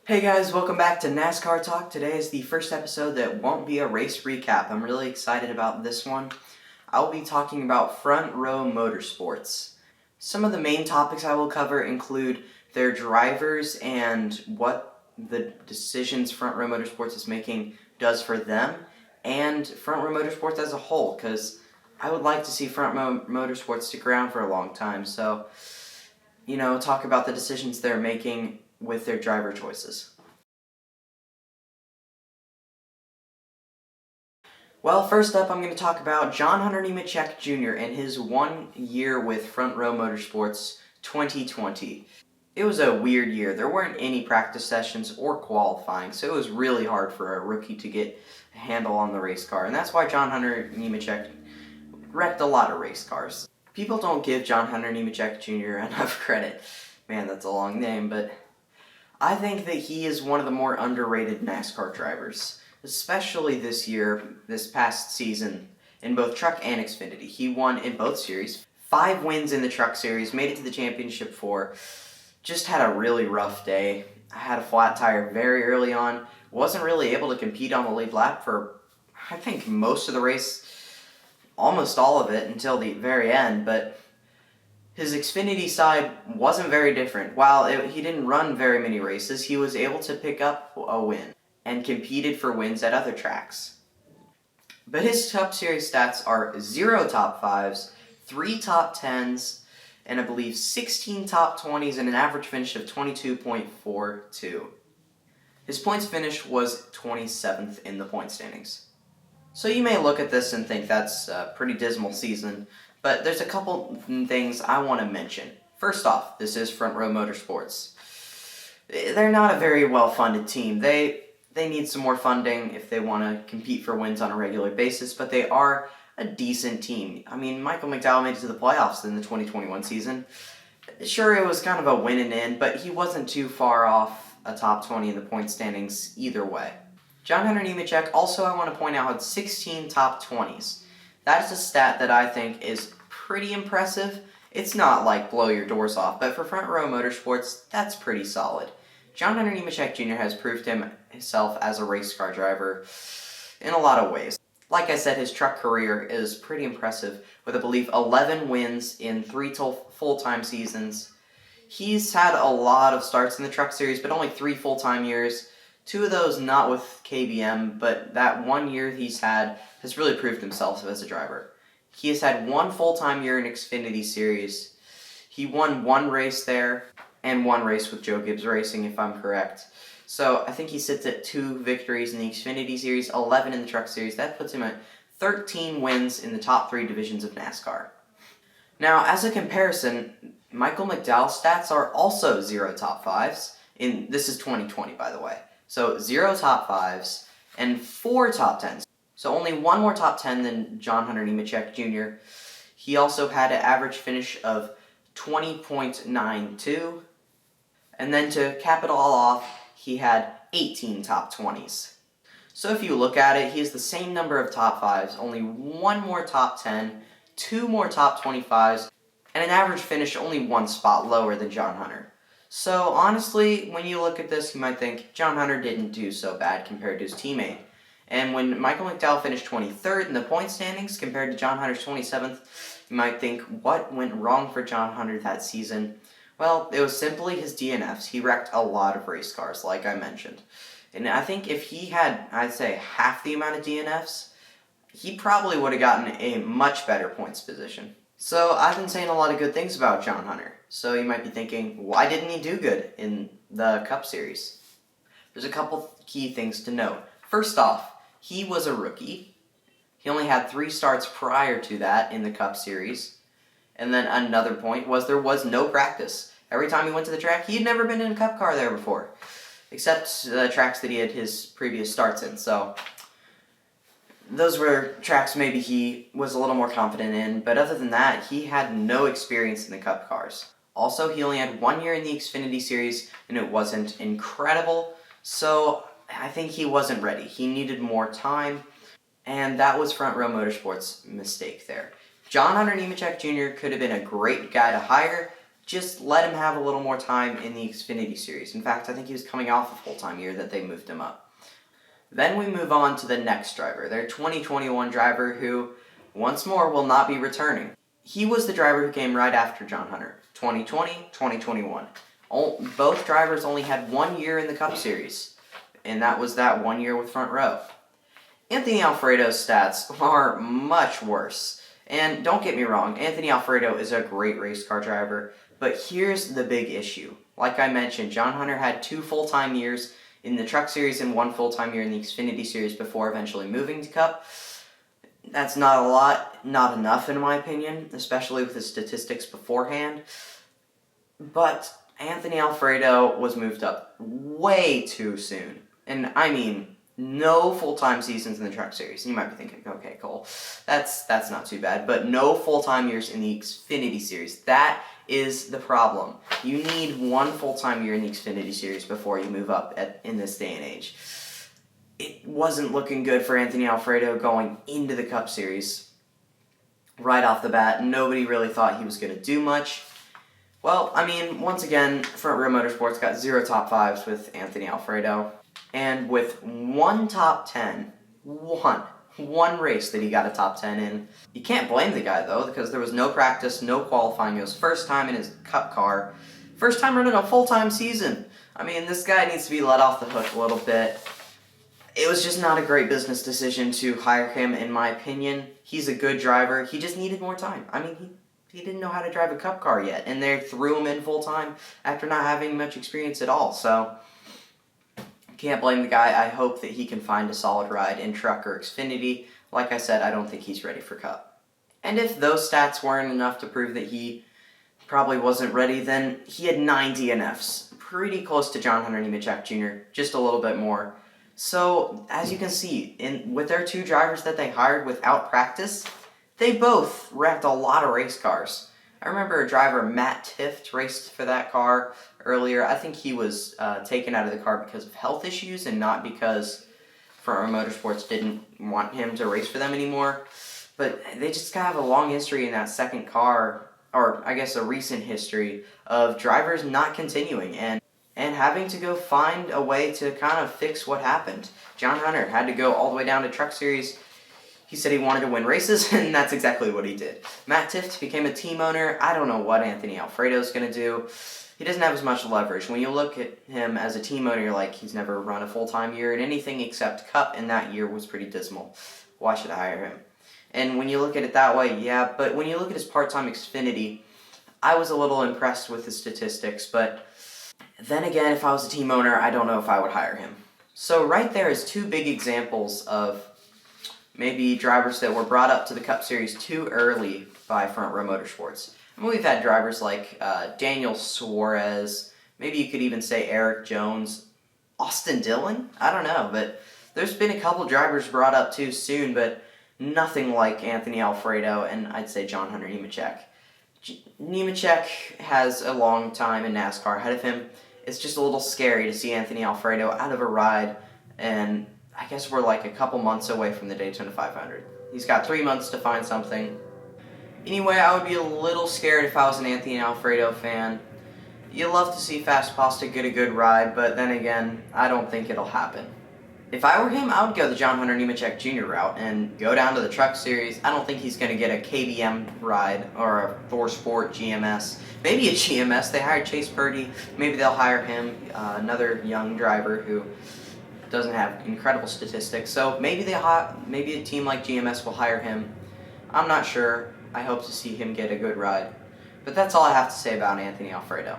Hey guys, welcome back to NASCAR Talk. Today is the first episode that won't be a race recap. I'm really excited about this one. I'll be talking about Front Row Motorsports. Some of the main topics I will cover include their drivers and what the decisions Front Row Motorsports is making does for them, and Front Row Motorsports as a whole, because I would like to see Front Row Motorsports stick around for a long time. So, talk about the decisions they're making with their driver choices. Well, first up, I'm going to talk about John Hunter Nemechek Jr. and his 1 year with Front Row Motorsports 2020. It was a weird year. There weren't any practice sessions or qualifying, so it was really hard for a rookie to get a handle on the race car, and that's why John Hunter Nemechek wrecked a lot of race cars. People don't give John Hunter Nemechek Jr. enough credit. Man, that's a long name, but I think that he is one of the more underrated NASCAR drivers, especially this past season, in both Truck and Xfinity. He won in both series, 5 wins in the Truck Series, made it to the championship 4, just had a really rough day. I had a flat tire very early on, wasn't really able to compete on the lead lap for, I think, most of the race, almost all of it until the very end, but his Xfinity side wasn't very different. While he didn't run very many races, he was able to pick up a win and competed for wins at other tracks. But his Cup Series stats are 0 top 5s, 3 top 10s, and I believe 16 top 20s and an average finish of 22.42. His points finish was 27th in the point standings. So you may look at this and think that's a pretty dismal season, but there's a couple things I want to mention. First off, this is Front Row Motorsports. They're not a very well-funded team. They need some more funding if they want to compete for wins on a regular basis, but they are a decent team. I mean, Michael McDowell made it to the playoffs in the 2021 season. Sure, it was kind of a win and in, but he wasn't too far off a top 20 in the point standings either way. John Hunter Nemechek, also I want to point out, had 16 top 20s. That is a stat that I think is pretty impressive. It's not like blow your doors off, but for Front Row Motorsports, that's pretty solid. John Hunter Nemechek Jr. has proved himself as a race car driver in a lot of ways. Like I said, his truck career is pretty impressive, with I believe 11 wins in 3 full-time seasons. He's had a lot of starts in the Truck Series, but only 3 full-time years. 2 of those not with KBM, but that 1 year he's had has really proved himself as a driver. He has had 1 full-time year in Xfinity Series. He won 1 race there, and 1 race with Joe Gibbs Racing, if I'm correct. So I think he sits at 2 victories in the Xfinity Series, 11 in the Truck Series. That puts him at 13 wins in the top 3 divisions of NASCAR. Now, as a comparison, Michael McDowell's stats are also 0 top 5s. This is 2020, by the way. So 0 top 5s and 4 top 10s. So only 1 more top 10 than John Hunter Nemechek Jr. He also had an average finish of 20.92. And then to cap it all off, he had 18 top 20s. So if you look at it, he has the same number of top 5s, only 1 more top 10, 2 more top 25s, and an average finish only 1 spot lower than John Hunter. So honestly, when you look at this, you might think John Hunter didn't do so bad compared to his teammate. And when Michael McDowell finished 23rd in the point standings compared to John Hunter's 27th, you might think, what went wrong for John Hunter that season? Well, it was simply his DNFs. He wrecked a lot of race cars, like I mentioned. And I think if he had, I'd say, half the amount of DNFs, he probably would have gotten a much better points position. So I've been saying a lot of good things about John Hunter. So you might be thinking, why didn't he do good in the Cup Series? There's a couple key things to note. First off, he was a rookie. He only had 3 starts prior to that in the Cup Series. And then another point was there was no practice. Every time he went to the track, he had never been in a Cup car there before, except the tracks that he had his previous starts in. So those were tracks maybe he was a little more confident in, but other than that, he had no experience in the Cup cars. Also, he only had 1 year in the Xfinity Series, and it wasn't incredible, so I think he wasn't ready. He needed more time, and that was Front Row Motorsports' mistake there. John Hunter Nemechek Jr. could have been a great guy to hire just let him have a little more time in the Xfinity Series. In fact, I think he was coming off a full-time year that they moved him up. Then we move on to the next driver, their 2021 driver who, once more, will not be returning. He was the driver who came right after John Hunter, 2020, 2021. Both drivers only had 1 year in the Cup Series, and that was that 1 year with Front Row. Anthony Alfredo's stats are much worse. And don't get me wrong, Anthony Alfredo is a great race car driver, but here's the big issue. Like I mentioned, John Hunter had 2 full-time years in the Truck Series and 1 full-time year in the Xfinity Series before eventually moving to Cup. That's not a lot, not enough in my opinion, especially with the statistics beforehand. But Anthony Alfredo was moved up way too soon. And I mean, no full-time seasons in the Truck Series. You might be thinking, okay, Cole, that's not too bad. But no full-time years in the Xfinity Series. That is the problem. You need 1 full-time year in the Xfinity Series before you move up in this day and age. It wasn't looking good for Anthony Alfredo going into the Cup Series. Right off the bat, nobody really thought he was going to do much. Well, I mean, once again, Front Row Motorsports got 0 top 5s with Anthony Alfredo. And with 1 top 10, one race that he got a top 10 in. You can't blame the guy, though, because there was no practice, no qualifying. It was first time in his Cup car. First time running a full-time season. I mean, this guy needs to be let off the hook a little bit. It was just not a great business decision to hire him, in my opinion. He's a good driver. He just needed more time. I mean, he didn't know how to drive a Cup car yet, and they threw him in full-time after not having much experience at all. So, can't blame the guy. I hope that he can find a solid ride in Truck or Xfinity. Like I said, I don't think he's ready for Cup. And if those stats weren't enough to prove that he probably wasn't ready, then he had 9 DNFs. Pretty close to John Hunter Nemechek Jr., just a little bit more. So, as you can see, with their 2 drivers that they hired without practice, they both wrecked a lot of race cars. I remember a driver, Matt Tifft, raced for that car earlier. I think he was taken out of the car because of health issues and not because Front Row Motorsports didn't want him to race for them anymore. But they just have a long history in that second car, or I guess a recent history, of drivers not continuing and having to go find a way to kind of fix what happened. John Hunter had to go all the way down to Truck Series. He said he wanted to win races, and that's exactly what he did. Matt Tifft became a team owner. I don't know what Anthony Alfredo's going to do. He doesn't have as much leverage. When you look at him as a team owner, you're like, he's never run a full-time year in anything except Cup, and that year was pretty dismal. Why should I hire him? And when you look at it that way, yeah, but when you look at his part-time Xfinity, I was a little impressed with his statistics, but then again, if I was a team owner, I don't know if I would hire him. So right there is 2 big examples of maybe drivers that were brought up to the Cup Series too early by Front Row Motorsports. I mean, we've had drivers like Daniel Suarez, maybe you could even say Eric Jones, Austin Dillon, I don't know, but there's been a couple drivers brought up too soon, but nothing like Anthony Alfredo and I'd say John Hunter Nemechek. Nemechek has a long time in NASCAR ahead of him. It's just a little scary to see Anthony Alfredo out of a ride, and I guess we're like a couple months away from the Daytona 500. He's got 3 months to find something. Anyway, I would be a little scared if I was an Anthony Alfredo fan. You love to see Fast Pasta get a good ride, but then again, I don't think it'll happen. If I were him, I would go the John Hunter Nemechek Jr. route and go down to the Truck Series. I don't think he's going to get a KBM ride or a Thor Sport GMS. Maybe a GMS. They hired Chase Purdy. Maybe they'll hire him, another young driver who doesn't have incredible statistics. So maybe a team like GMS will hire him. I'm not sure. I hope to see him get a good ride. But that's all I have to say about Anthony Alfredo.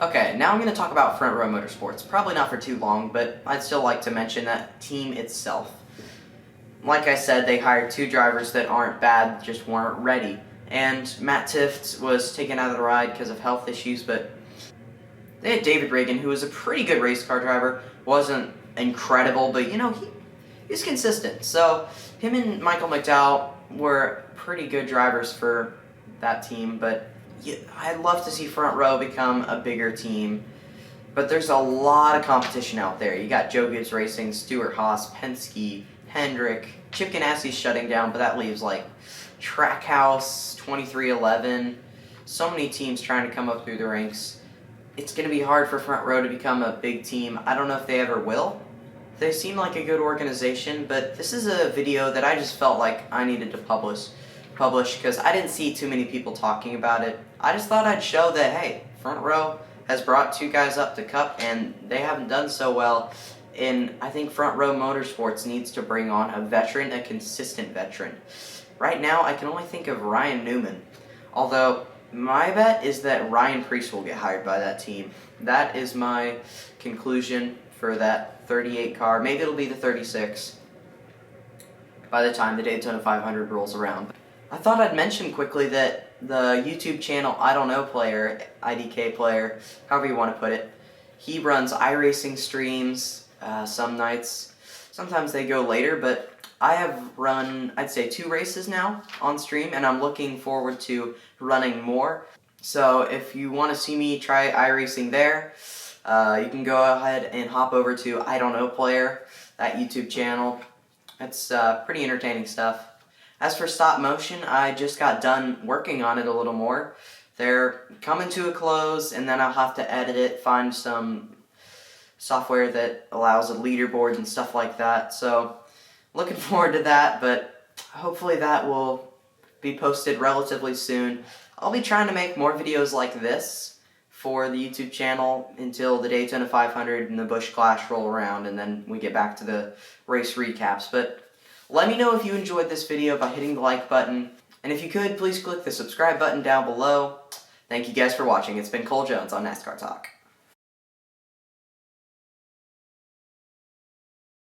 Okay, now I'm going to talk about Front Row Motorsports. Probably not for too long, but I'd still like to mention that team itself. Like I said, they hired 2 drivers that aren't bad, just weren't ready. And Matt Tifft was taken out of the ride because of health issues, but they had David Reagan, who was a pretty good race car driver. Wasn't incredible, but he was consistent. So him and Michael McDowell were pretty good drivers for that team, but I'd love to see Front Row become a bigger team, but there's a lot of competition out there. You got Joe Gibbs Racing, Stewart Haas, Penske, Hendrick, Chip Ganassi's shutting down, but that leaves like Trackhouse, 2311, So many teams trying to come up through the ranks. It's going to be hard for Front Row to become a big team. I don't know if they ever will. They seem like a good organization, but this is a video that I just felt like I needed to publish because I didn't see too many people talking about it. I just thought I'd show that, hey, Front Row has brought 2 guys up to Cup, and they haven't done so well. And I think Front Row Motorsports needs to bring on a veteran, a consistent veteran. Right now, I can only think of Ryan Newman. Although, my bet is that Ryan Preece will get hired by that team. That is my conclusion for that 38 car. Maybe it'll be the 36 by the time the Daytona 500 rolls around. I thought I'd mention quickly that the YouTube channel I Don't Know Player, IDK Player, however you want to put it, he runs iRacing streams some nights. Sometimes they go later, but I have run, I'd say, 2 races now on stream, and I'm looking forward to running more. So if you want to see me try iRacing there, you can go ahead and hop over to I Don't Know Player, that YouTube channel. It's pretty entertaining stuff. As for stop motion, I just got done working on it a little more. They're coming to a close, and then I'll have to edit it, find some software that allows a leaderboard and stuff like that. So, looking forward to that, but hopefully that will be posted relatively soon. I'll be trying to make more videos like this for the YouTube channel until the Daytona 500 and the Busch Clash roll around, and then we get back to the race recaps. But let me know if you enjoyed this video by hitting the like button, and if you could, please click the subscribe button down below. Thank you guys for watching. It's been Cole Jones on NASCAR Talk.